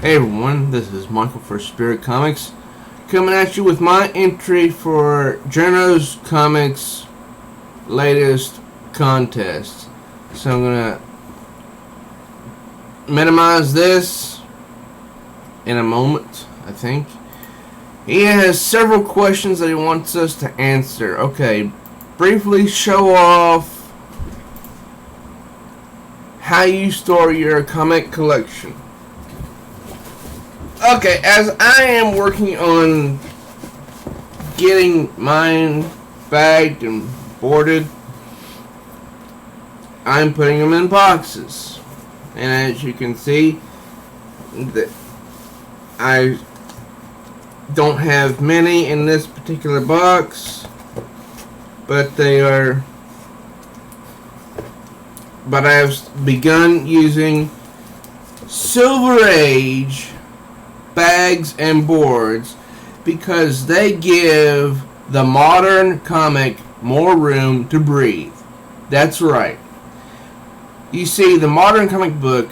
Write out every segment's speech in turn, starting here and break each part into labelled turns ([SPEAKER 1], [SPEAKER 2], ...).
[SPEAKER 1] Hey everyone, this is Michael for Spirit Comics, coming at you with my entry for Jerno's Comics latest contest. So I'm gonna minimize this in a moment, I think. He has several questions that he wants us to answer. Okay, briefly show off how you store your comic collection. Okay, as I am working on getting mine bagged and boarded, I'm putting them in boxes. And as you can see, I don't have many in this particular box, but I have begun using Silver Age bags and boards because they give the modern comic more room to breathe. That's right. You see, the modern comic book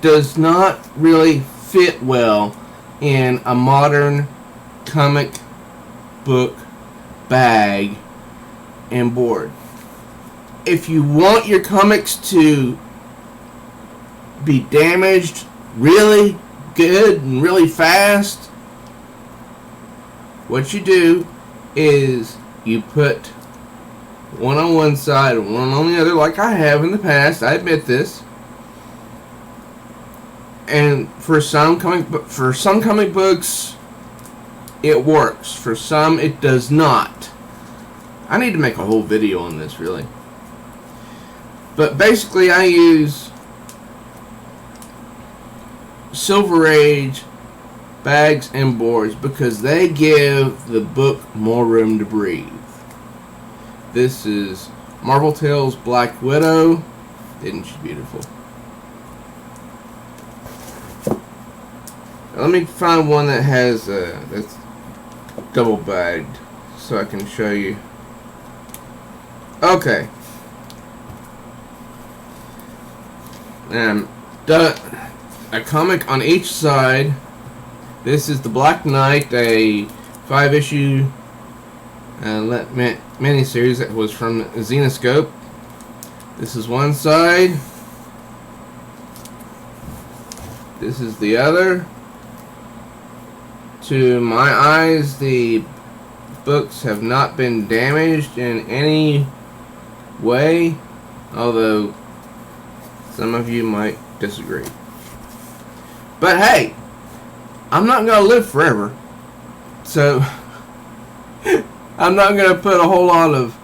[SPEAKER 1] does not really fit well in a modern comic book bag and board. If you want your comics to be damaged really good and really fast, what you do is you put one on one side and one on the other, like I have in the past. I admit this. And for some comic books, it works. For some, it does not. I need to make a whole video on this, really. But basically, I use Silver Age bags and boards because they give the book more room to breathe. This is Marvel Tales Black Widow. Isn't she beautiful? Let me find one that has that's double bagged so I can show you. Okay. A comic on each side. This is the Black Knight, a 5-issue miniseries that was from Zenoscope. This is one side. This is the other. To my eyes, the books have not been damaged in any way, although some of you might disagree. But hey, I'm not going to live forever, so I'm not going to put a whole lot of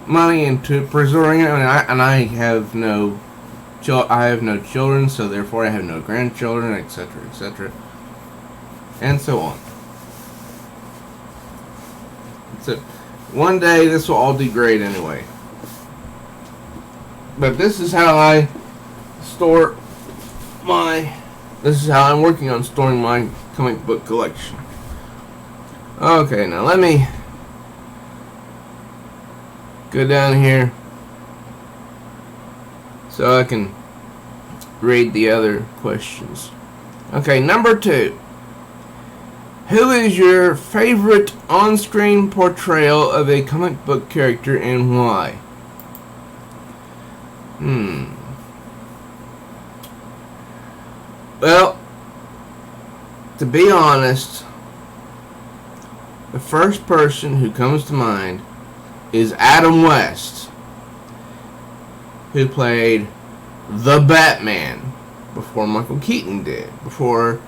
[SPEAKER 1] money into preserving it. I have no children, so therefore I have no grandchildren, etc., etc., and so on. So one day this will all degrade anyway. But this is how I store this is how I'm working on storing my comic book collection. Okay, now let me go down here so I can read the other questions. Okay, number 2. Who is your favorite on-screen portrayal of a comic book character and why? Well, to be honest, the first person who comes to mind is Adam West, who played the Batman before Michael Keaton did, before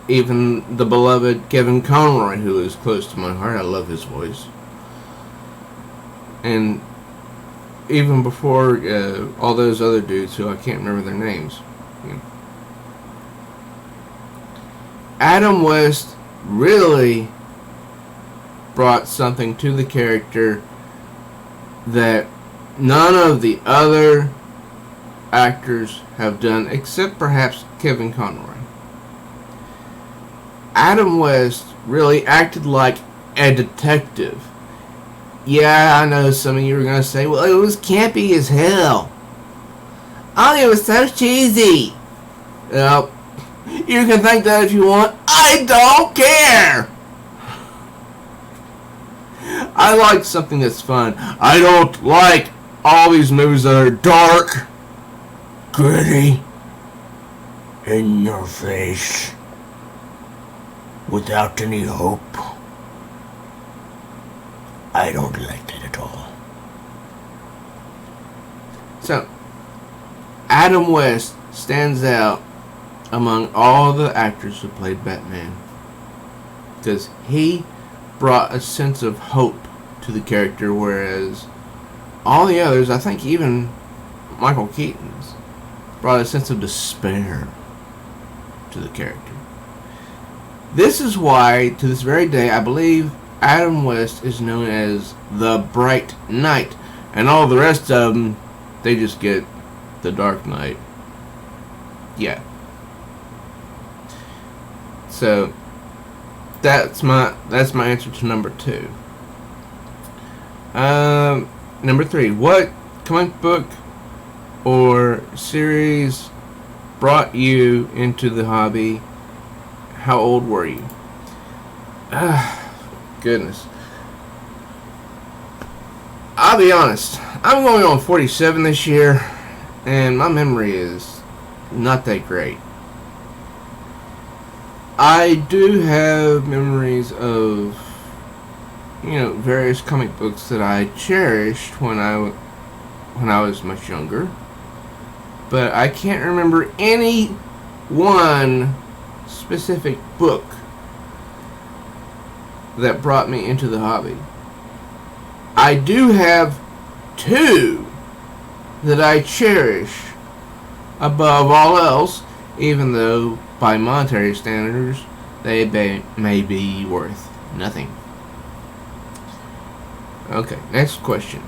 [SPEAKER 1] even the beloved Kevin Conroy, who is close to my heart. I love his voice. And even before all those other dudes who I can't remember their names. Adam West really brought something to the character that none of the other actors have done, except perhaps Kevin Conroy. Adam West really acted like a detective. Yeah, I know some of you are going to say, well, it was campy as hell. Oh, it was so cheesy. Now, you can think that if you want. I don't care! I like something that's fun. I don't like all these movies that are dark, gritty, in your face, without any hope. I don't like that at all. So, Adam West stands out among all the actors who played Batman because he brought a sense of hope to the character, whereas all the others, I think even Michael Keaton's, brought a sense of despair to the character. This is why, to this very day, I believe Adam West is known as the Bright Knight, and all the rest of them, they just get the Dark Knight. Yeah. So that's my answer to number 2. Number 3. What comic book or series brought you into the hobby? How old were you? Goodness. I'll be honest. I'm going on 47 this year, and my memory is not that great. I do have memories of, various comic books that I cherished when I was much younger, but I can't remember any one specific book that brought me into the hobby. I do have 2 that I cherish above all else, even though by monetary standards they may be worth nothing. Okay, next question.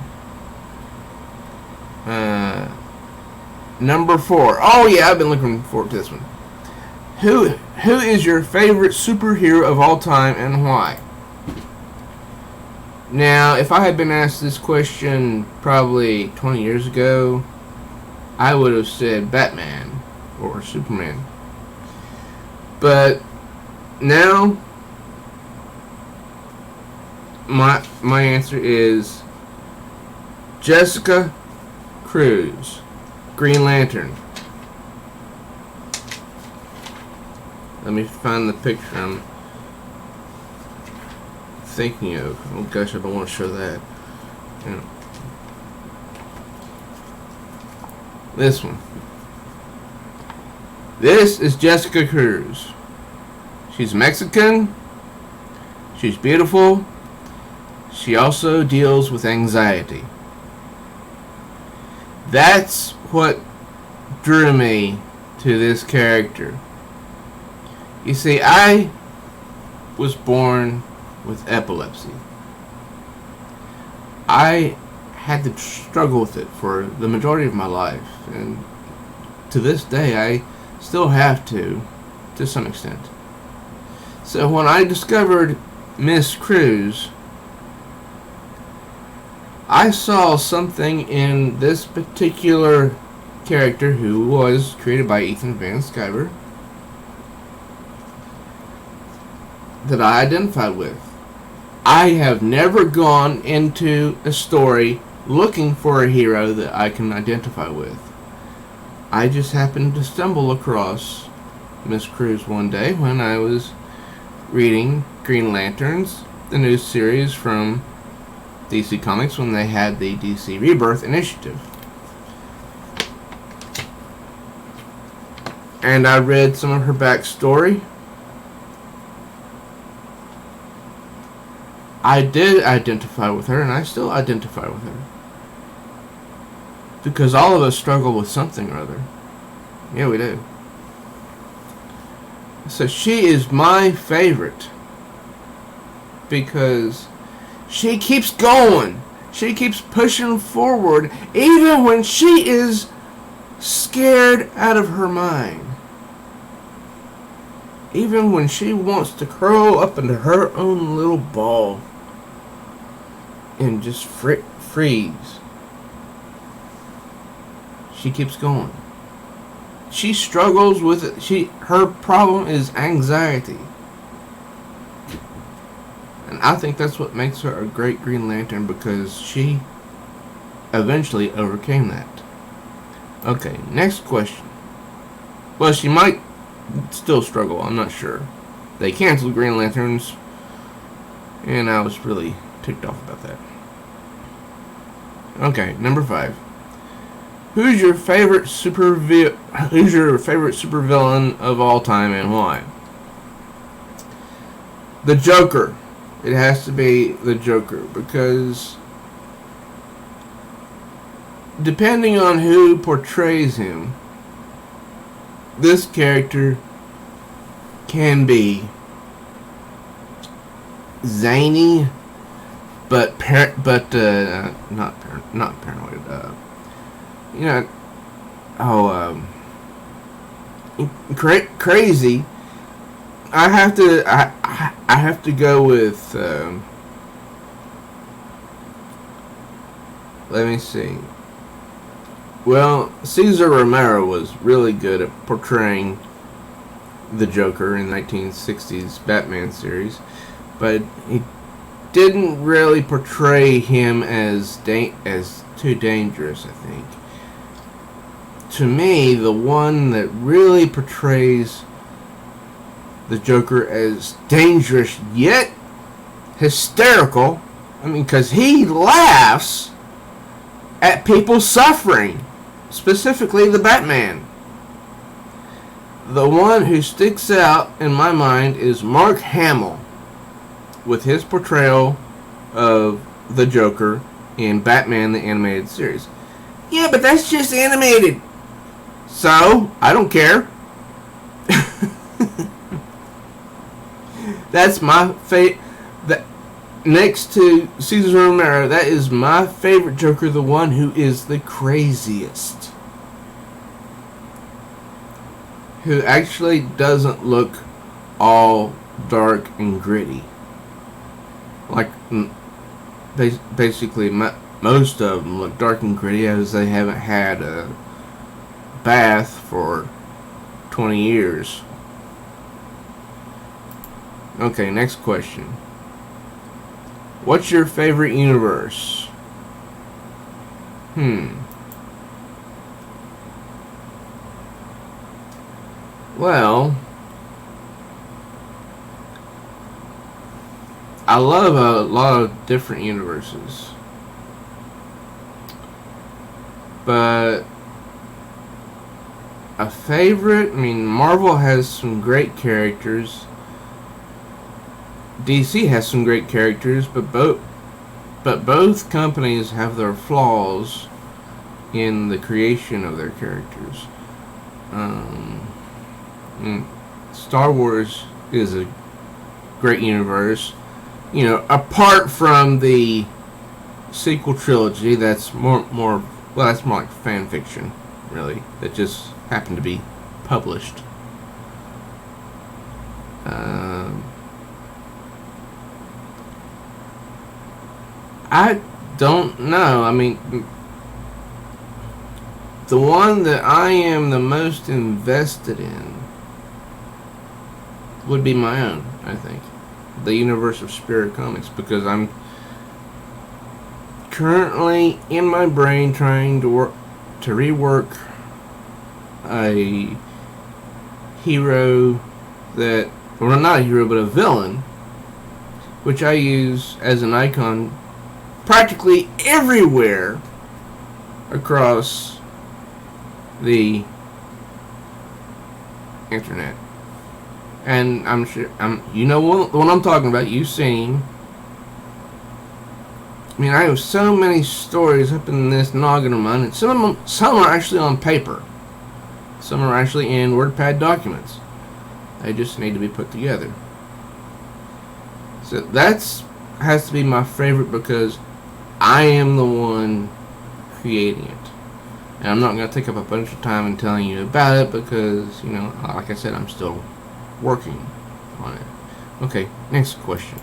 [SPEAKER 1] Number 4. Oh yeah, I've been looking forward to this one. Who is your favorite superhero of all time and why? Now, if I had been asked this question probably 20 years ago, I would have said Batman or Superman. But now, my answer is Jessica Cruz, Green Lantern. Let me find the picture I'm thinking of. Oh gosh, I don't want to show that. Yeah. This one. This is Jessica Cruz. She's Mexican. She's beautiful. She also deals with anxiety. That's what drew me to this character. You see, I was born with epilepsy. I had to struggle with it for the majority of my life, and to this day I still have to some extent. So when I discovered Miss Cruz, I saw something in this particular character, who was created by Ethan Van Sciver, that I identified with. I have never gone into a story looking for a hero that I can identify with. I just happened to stumble across Miss Cruz one day when I was reading Green Lanterns, the new series from DC Comics, when they had the DC Rebirth Initiative. And I read some of her backstory. I did identify with her, and I still identify with her. Because all of us struggle with something or other. Yeah, we do. So she is my favorite. Because she keeps going. She keeps pushing forward, even when she is scared out of her mind. Even when she wants to curl up into her own little ball and just freeze. She keeps going. she struggles with it. Her problem is anxiety. And I think that's what makes her a great Green Lantern, because she eventually overcame that. Okay, next question. Well, she might still struggle, I'm not sure. They canceled Green Lanterns, and I was really ticked off about that. Okay, number 5. Who's your favorite supervillain of all time, and why? The Joker. It has to be the Joker, because depending on who portrays him, this character can be zany, but not paranoid. Crazy. I have to go with. Let me see. Well, Cesar Romero was really good at portraying the Joker in the 1960s Batman series, but he didn't really portray him as too dangerous, I think. To me, the one that really portrays the Joker as dangerous yet hysterical, because he laughs at people suffering, specifically the Batman. The one who sticks out in my mind is Mark Hamill, with his portrayal of the Joker in Batman the Animated Series. Yeah, but that's just animated. So, I don't care. That's my favorite. Next to Cesar Romero, that is my favorite Joker, the one who is the craziest. Who actually doesn't look all dark and gritty. Like, basically, most of them look dark and gritty, as they haven't had a bath for 20 years. Okay, next question. What's your favorite universe? Well, I love a lot of different universes. But a favorite, Marvel has some great characters. DC has some great characters, but both companies have their flaws in the creation of their characters. Star Wars is a great universe. Apart from the sequel trilogy, that's more that's more like fan fiction, really, that just happened to be published. I don't know. The one that I am the most invested in would be my own, I think. The universe of Spirit Comics, because I'm currently in my brain trying to rework a hero that, well, not a hero, but a villain, which I use as an icon practically everywhere across the internet. And I'm sure, you know the one I'm talking about. You've seen. I have so many stories up in this noggin of mine, and some are actually on paper. Some are actually in WordPad documents. They just need to be put together. So has to be my favorite, because I am the one creating it. And I'm not going to take up a bunch of time in telling you about it, because, like I said, I'm still working on it. Okay, next question.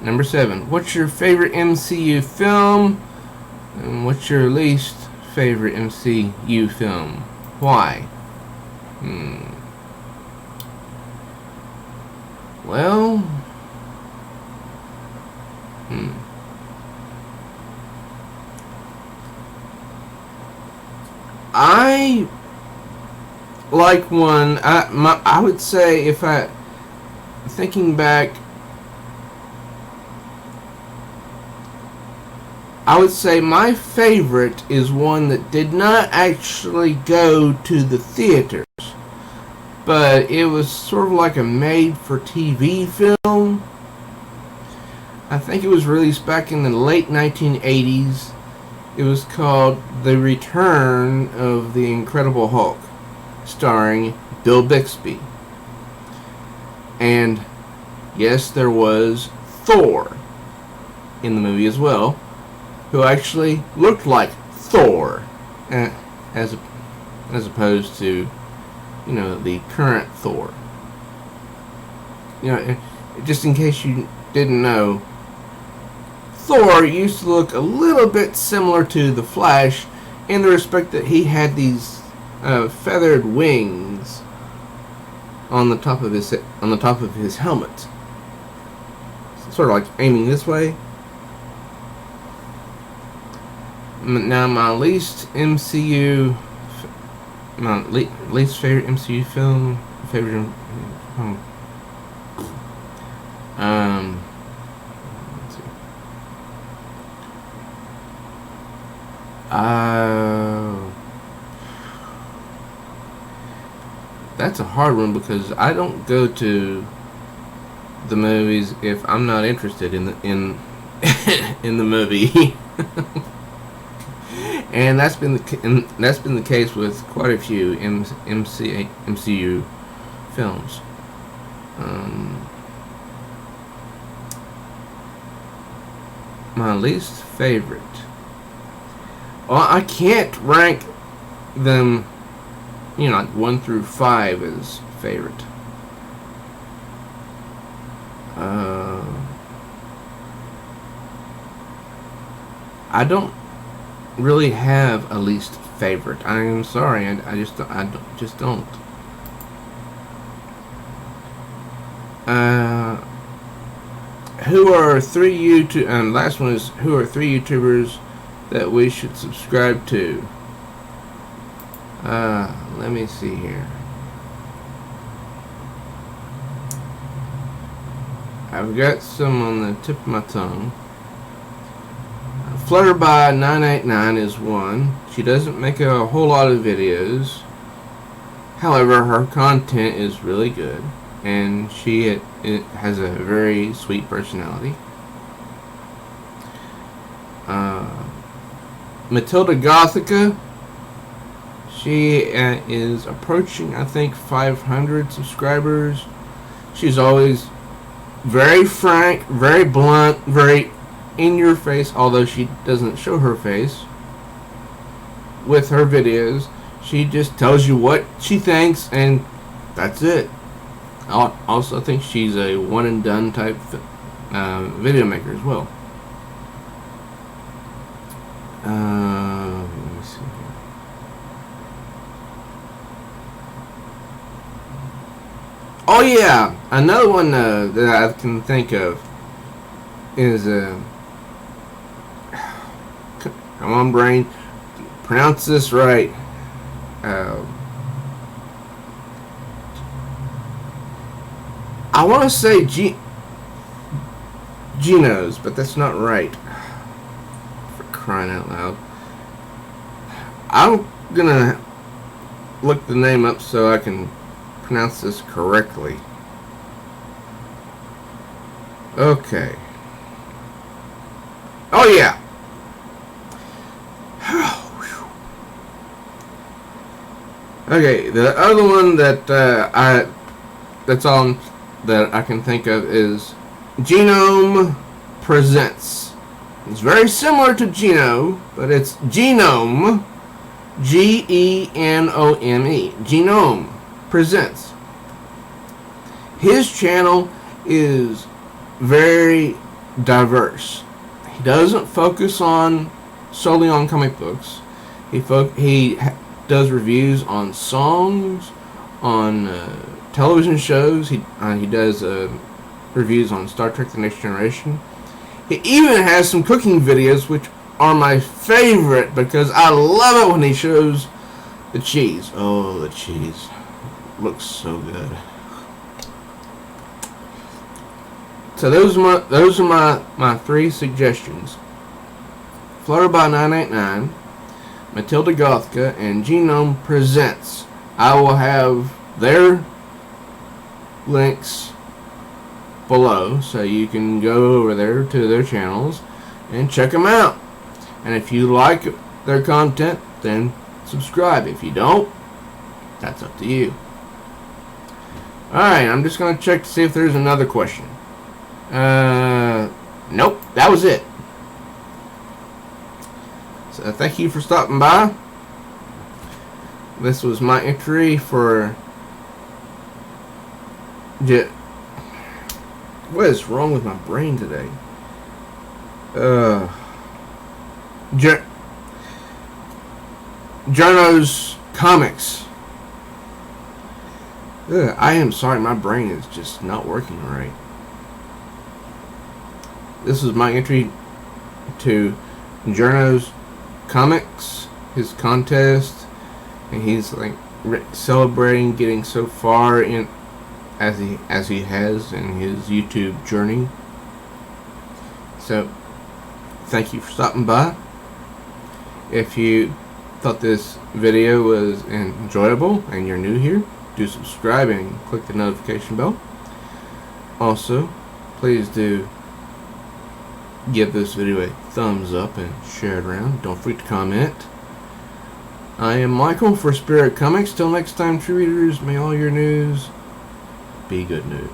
[SPEAKER 1] Number 7. What's your favorite MCU film? And what's your least favorite MCU film. Why? Well, I like one. I would say, if I thinking back, I would say my favorite is one that did not actually go to the theaters, but it was sort of like a made-for-TV film. I think it was released back in the late 1980s. It was called The Return of the Incredible Hulk, starring Bill Bixby. And yes, there was Thor in the movie as well, who actually looked like Thor, as opposed to, the current Thor. Just in case you didn't know, Thor used to look a little bit similar to the Flash in the respect that he had these feathered wings on the top of his helmet, sort of like aiming this way. Now, my least favorite MCU film, let's see. That's a hard one, because I don't go to the movies if I'm not interested in the movie. And that's been the case with quite a few MCU films. My least favorite. Well, I can't rank them, like 1 through 5 as favorite. I don't really have a least favorite. I am sorry, I just don't. Who are 3 YouTube? Last one is, who are 3 YouTubers that we should subscribe to? Let me see here. I've got some on the tip of my tongue. Flutterby989 is one. She doesn't make a whole lot of videos. However, her content is really good, and it has a very sweet personality. Matilda Gothica. She is approaching, I think, 500 subscribers. She's always very frank, very blunt, very in your face, although she doesn't show her face with her videos. She just tells you what she thinks, and that's it. I also think she's a one and done type video maker as well. Let me see here. Oh yeah, another one that I can think of is come on, brain, pronounce this right. I want to say Geno's, but that's not right. For crying out loud. I'm gonna look the name up so I can pronounce this correctly. Okay. Oh yeah. Okay, the other one that that's on that I can think of is Genome Presents. It's very similar to Geno, but it's Genome, Genome, Genome Presents. His channel is very diverse. He doesn't focus solely on comic books. He does reviews on songs, on television shows. He does reviews on Star Trek: The Next Generation. He even has some cooking videos, which are my favorite because I love it when he shows the cheese. Oh, the cheese looks so good. So those are my three suggestions. Flutterby 989, Matilda Gothka, and Genome Presents. I will have their links below, so you can go over there to their channels and check them out. And if you like their content, then subscribe. If you don't, that's up to you. Alright, I'm just going to check to see if there's another question. Nope, that was it. So thank you for stopping by. This was my entry for... What is wrong with my brain today? Jerno's Comics. I am sorry, my brain is just not working right. This is my entry to Jerno's Comics, his contest, and he's like celebrating getting so far in as he has in his YouTube journey. So thank you for stopping by. If you thought this video was enjoyable and you're new here, do subscribe and click the notification bell. Also, please do give this video a thumbs up and share it around. Don't forget to comment. I am Michael for Spirit Comics. Till next time, true readers, may all your news be good news.